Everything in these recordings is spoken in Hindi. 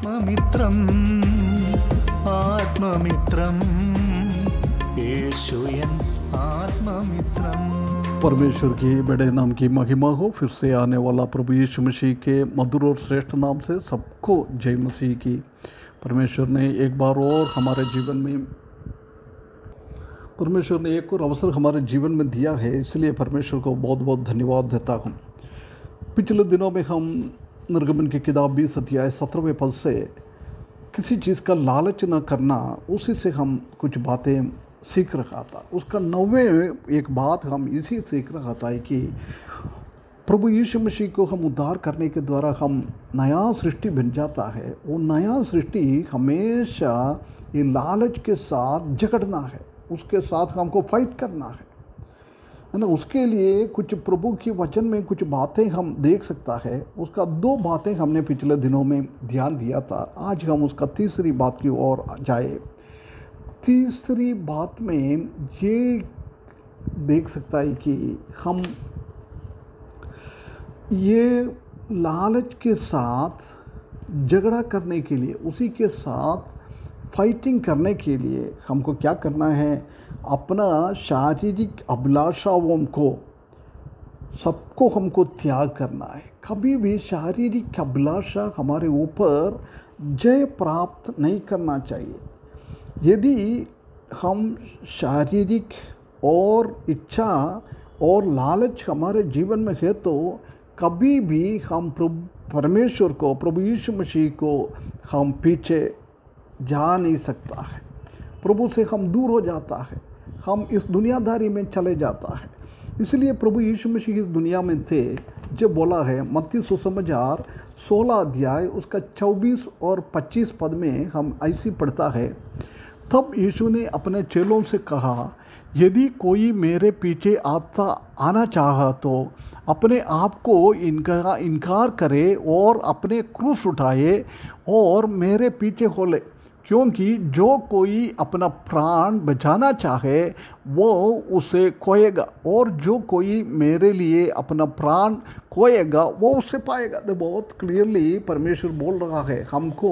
ആത്മമിത്രം ആത്മമിത്രം യേശുയൻ आत्ममित्रम। परमेश्वर की बड़े नाम की महिमा हो। फिर से आने वाला प्रभु यीशु मसीह के मधुर और श्रेष्ठ नाम से सबको जय मसीह की। परमेश्वर ने एक बार और हमारे जीवन में एक और अवसर हमारे जीवन में दिया है, इसलिए परमेश्वर को बहुत बहुत धन्यवाद देता हूँ। पिछले दिनों में हम निर्गमन की किताब 20 अध्याय 17वें पद से किसी चीज़ का लालच न करना, उसी से हम कुछ बातें सीख रखा था। उसका 9वें एक बात हम इसी सीख रखा था कि प्रभु यीशु मसीह को हम उद्धार करने के द्वारा हम नया सृष्टि बन जाता है। वो नया सृष्टि हमेशा ये लालच के साथ झगड़ना है, उसके साथ हमको फाइट करना है ना। उसके लिए कुछ प्रभु की वचन में कुछ बातें हम देख सकता है। उसका 2 बातें हमने पिछले दिनों में ध्यान दिया था। आज हम उसका तीसरी बात की ओर जाए। तीसरी बात में ये देख सकता है कि हम ये लालच के साथ झगड़ा करने के लिए, उसी के साथ फाइटिंग करने के लिए हमको क्या करना है, अपना शारीरिक अभिलाषाओं को सबको हमको त्याग करना है। कभी भी शारीरिक अभिलाषा हमारे ऊपर जय प्राप्त नहीं करना चाहिए। यदि हम शारीरिक और इच्छा और लालच हमारे जीवन में है तो कभी भी हम परमेश्वर को, प्रभु यीशु मसीह को हम पीछे जा नहीं सकता है। प्रभु से हम दूर हो जाता है, हम इस दुनियादारी में चले जाता है। इसलिए प्रभु यीशु मसीह इस दुनिया में थे। जब बोला है मत्ती सुसमाचार 16 अध्याय उसका 24 और 25 पद में हम ऐसी पढ़ता है, तब यीशु ने अपने चेलों से कहा, यदि कोई मेरे पीछे आना चाहा तो अपने आप को इनकार करे और अपने क्रूस उठाए और मेरे पीछे हो ले। क्योंकि जो कोई अपना प्राण बचाना चाहे वो उसे खोएगा, और जो कोई मेरे लिए अपना प्राण खोएगा वो उसे पाएगा। तो बहुत क्लियरली परमेश्वर बोल रहा है, हमको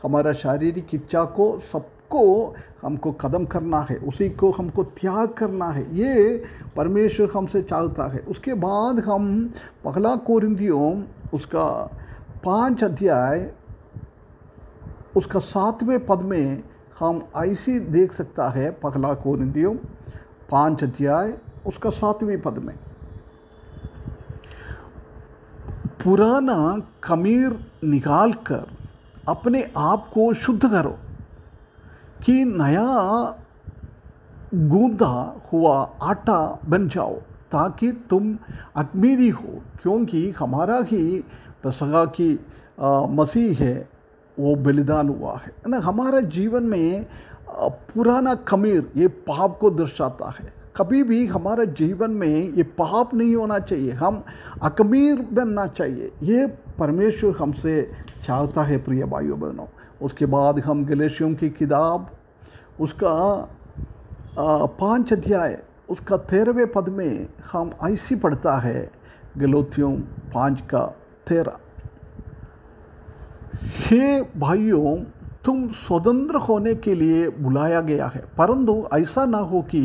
हमारा शारीरिक इच्छा को हमको कदम करना है, उसी को हमको त्याग करना है। ये परमेश्वर हमसे चाहता है। उसके बाद हम पहला कोरिन्थियों उसका 5 अध्याय उसका 7वें पद में हम ऐसी देख सकता है। पहला कोरिन्थियों 5 अध्याय उसका 7वें पद में, पुराना खमीर निकाल कर अपने आप को शुद्ध करो कि नया गूंदा हुआ आटा बन जाओ, ताकि तुम अख़मीरी हो। क्योंकि हमारा ही पसगा की मसीह है, वो बलिदान हुआ है ना। हमारा जीवन में पुराना खमीर ये पाप को दर्शाता है। कभी भी हमारा जीवन में ये पाप नहीं होना चाहिए, हम अख़मीर बनना चाहिए। ये परमेश्वर हमसे चाहता है प्रिय भाइयों बहनों। उसके बाद हम गलातियों की किताब उसका 5 अध्याय उसका 13वें पद में हम ऐसी पढ़ता है। गलातियों 5 का 13, हे भाइयों, तुम स्वतंत्र होने के लिए बुलाया गया है, परंतु ऐसा ना हो कि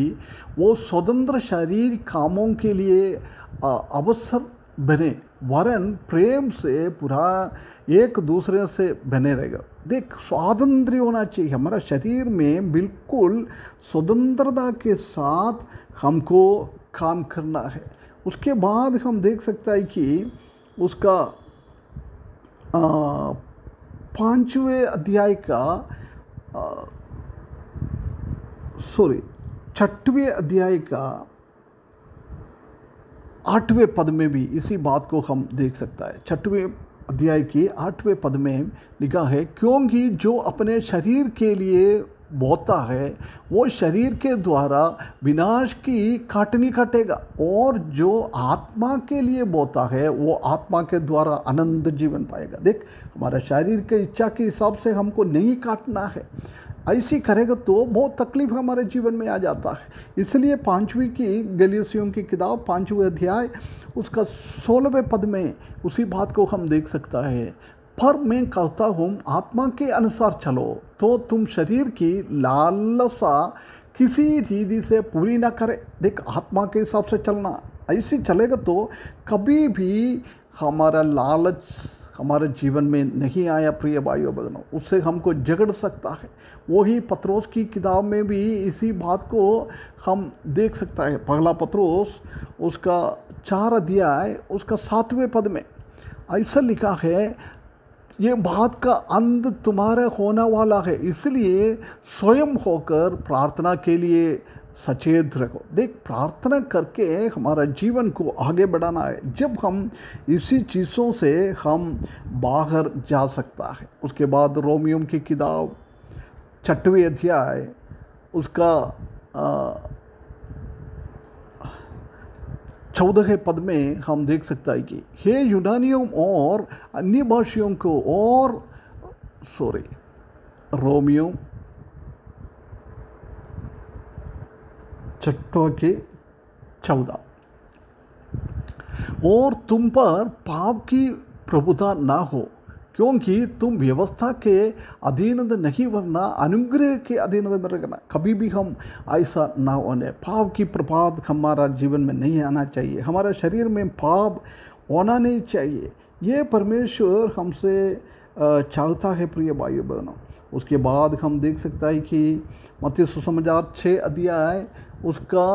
वो स्वतंत्र शारीरिक कामों के लिए अवसर बने, वरन प्रेम से पूरा एक दूसरे से बने रहेगा। देख, स्वातंत्र्य होना चाहिए हमारा शरीर में, बिल्कुल स्वतंत्रता के साथ हमको काम करना है। उसके बाद हम देख सकता है कि उसका 5वें अध्याय का 6वें अध्याय का 8वें पद में भी इसी बात को हम देख सकता है। 6वें अध्याय की 8वें पद में लिखा है, क्योंकि जो अपने शरीर के लिए बोता है वो शरीर के द्वारा विनाश की काटनी काटेगा, और जो आत्मा के लिए बोता है वो आत्मा के द्वारा अनंत जीवन पाएगा। देख, हमारा शरीर के इच्छा के हिसाब से हमको नहीं काटना है। ऐसी करेगा तो बहुत तकलीफ हमारे जीवन में आ जाता है। इसलिए 5वीं की गलातियों की किताब 5वें अध्याय उसका 16वें पद में उसी बात को हम देख सकता है। पर मैं कहता हूँ आत्मा के अनुसार चलो तो तुम शरीर की लालसा किसी रीति से पूरी ना करे। देख, आत्मा के हिसाब से चलना, ऐसे चलेगा तो कभी भी हमारा लालच हमारे जीवन में नहीं आया। प्रिय भाइयों बहनों, उससे हमको जगड़ सकता है। वही पत्रोस की किताब में भी इसी बात को हम देख सकता है। पहला पत्रोस उसका 4 अध्याय उसका 7वें पद में ऐसा लिखा है, ये बात का अंत तुम्हारा होने वाला है, इसलिए स्वयं होकर प्रार्थना के लिए सचेत रखो। देख, प्रार्थना करके हमारा जीवन को आगे बढ़ाना है। जब हम इसी चीज़ों से हम बाहर जा सकता है। उसके बाद रोमियो की किताब 6वें अध्याय उसका 14 पद में हम देख सकता है कि हे यूनानियों और अन्य भाषियों को और रोमियो 6:14 और तुम पर पाप की प्रभुता ना हो, क्योंकि तुम व्यवस्था के अधीन नहीं वरना अनुग्रह के अधीन में रहना। कभी भी हम ऐसा ना होने, पाप की प्रभाव हमारा जीवन में नहीं आना चाहिए। हमारा शरीर में पाप होना नहीं चाहिए। ये परमेश्वर हमसे चाहता है। प्रिय भाइयों बहनों, उसके बाद हम देख सकता है कि मत्ती सुसमाचार 6 अध्याय उसका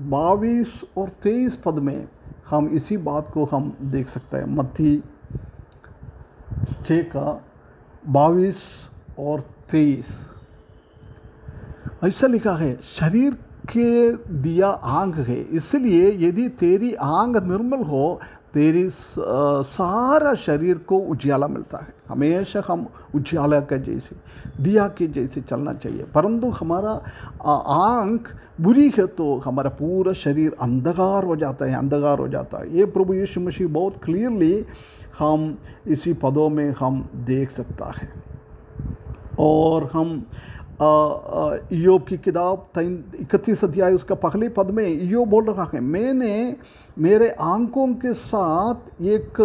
22 और 23 पद में हम इसी बात को हम देख सकते हैं। मत्ती 6 का 22 और 23 ऐसा लिखा है, शरीर के दिया आंख है, इसलिए यदि तेरी आंख निर्मल हो तेरी सारा शरीर को उजाला मिलता है। हमेशा हम उजाला के जैसे दिया के जैसे चलना चाहिए। परंतु हमारा आंख बुरी है तो हमारा पूरा शरीर अंधकार हो जाता है, अंधकार हो जाता है। ये प्रभु यीशु मसीह बहुत क्लियरली हम इसी पदों में हम देख सकता है। और हम इयोब की किताब 31 अध्याय उसका पहले पद में इयोब बोल रहा है, मैंने मेरे आंखों के साथ एक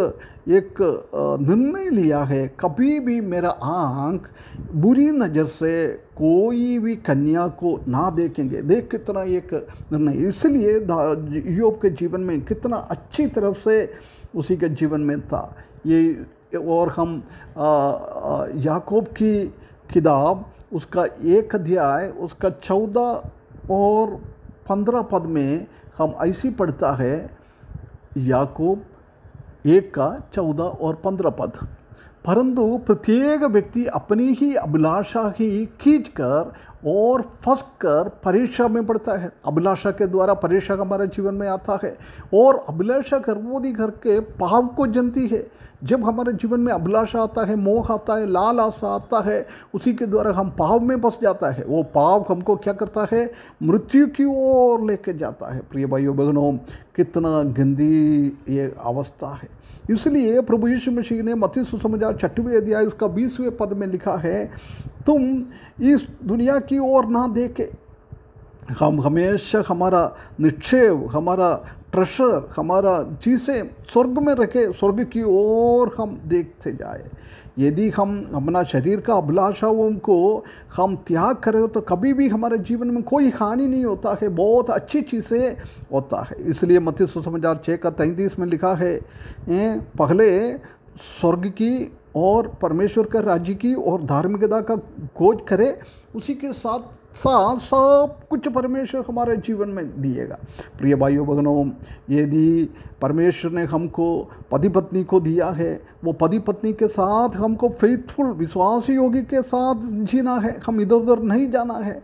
निर्णय लिया है, कभी भी मेरा आंख बुरी नज़र से कोई भी कन्या को ना देखेंगे। देख कितना एक निर्णय, इसलिए इयोब के जीवन में कितना अच्छी तरफ से उसी के जीवन में था ये। और हम याकूब की किताब उसका 1 अध्याय उसका 14 और 15 पद में हम ऐसी पढ़ता है, याकूब 1 का 14 और 15 पद, परंतु प्रत्येक व्यक्ति अपनी ही अभिलाषा ही खींचकर और फंस कर परीक्षा में पड़ता है। अभिलाषा के द्वारा परीक्षा हमारे जीवन में आता है और अभिलाषा गर्भवती करके पाप को जनती है। जब हमारे जीवन में अभिलाषा आता है, मोह आता है, लाल आशा आता है, उसी के द्वारा हम पाप में फंस जाता है। वो पाप हमको क्या करता है, मृत्यु की ओर लेके जाता है। प्रिय भाइयों बहनों, कितना गंदी ये अवस्था है। इसलिए प्रभु यीशु मसीह ने मत्ती सुसमाचार 6वें अध्याय उसका 20वें पद में लिखा है, तुम इस दुनिया की ओर ना देखे, हम हमेशा हमारा निक्षेप, हमारा ट्रेजर, हमारा चीज़ें स्वर्ग में रखे, स्वर्ग की ओर हम देखते जाए। यदि हम अपना शरीर का अभिलाषाओं को हम त्याग करें तो कभी भी हमारे जीवन में कोई हानि नहीं होता है, बहुत अच्छी चीज़ें होता है। इसलिए मत्ती सुसमाचार 6 का 33 में लिखा है, पहले स्वर्ग की और परमेश्वर के राज्य की और धार्मिकता का खोज करे, उसी के साथ साथ सब कुछ परमेश्वर हमारे जीवन में दिएगा। प्रिय भाइयों बहनों, यदि परमेश्वर ने हमको पति पत्नी को दिया है, वो पति पत्नी के साथ हमको फेथफुल विश्वासी योगी के साथ जीना है, हम इधर उधर नहीं जाना है।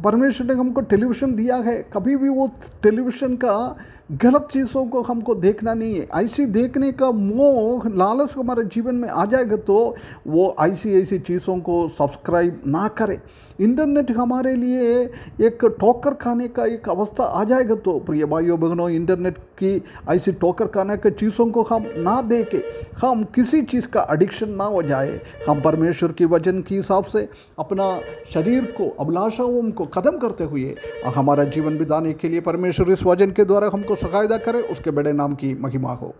परमेश्वर ने हमको टेलीविज़न दिया है, कभी भी वो टेलीविज़न का गलत चीज़ों को हमको देखना नहीं है। ऐसी देखने का मोह लालच हमारे जीवन में आ जाएगा तो वो ऐसी चीज़ों को सब्सक्राइब ना करें। इंटरनेट हमारे लिए एक ठोकर खाने का एक अवस्था आ जाएगा तो प्रिय भाइयों बहनों, इंटरनेट की ऐसी ठोकर खाने के चीज़ों को हम ना देखें, हम किसी चीज़ का एडिक्शन ना हो जाए। हम परमेश्वर की वचन के हिसाब से अपना शरीर को, अभिलाषाओं को ख़त्म करते हुए हमारा जीवन बिताने के लिए परमेश्वर इस वचन के द्वारा हमको सहायता करे, उसके बड़े नाम की महिमा हो।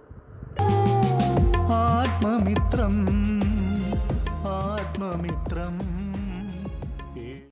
आत्ममित्रम् आत्ममित्रम्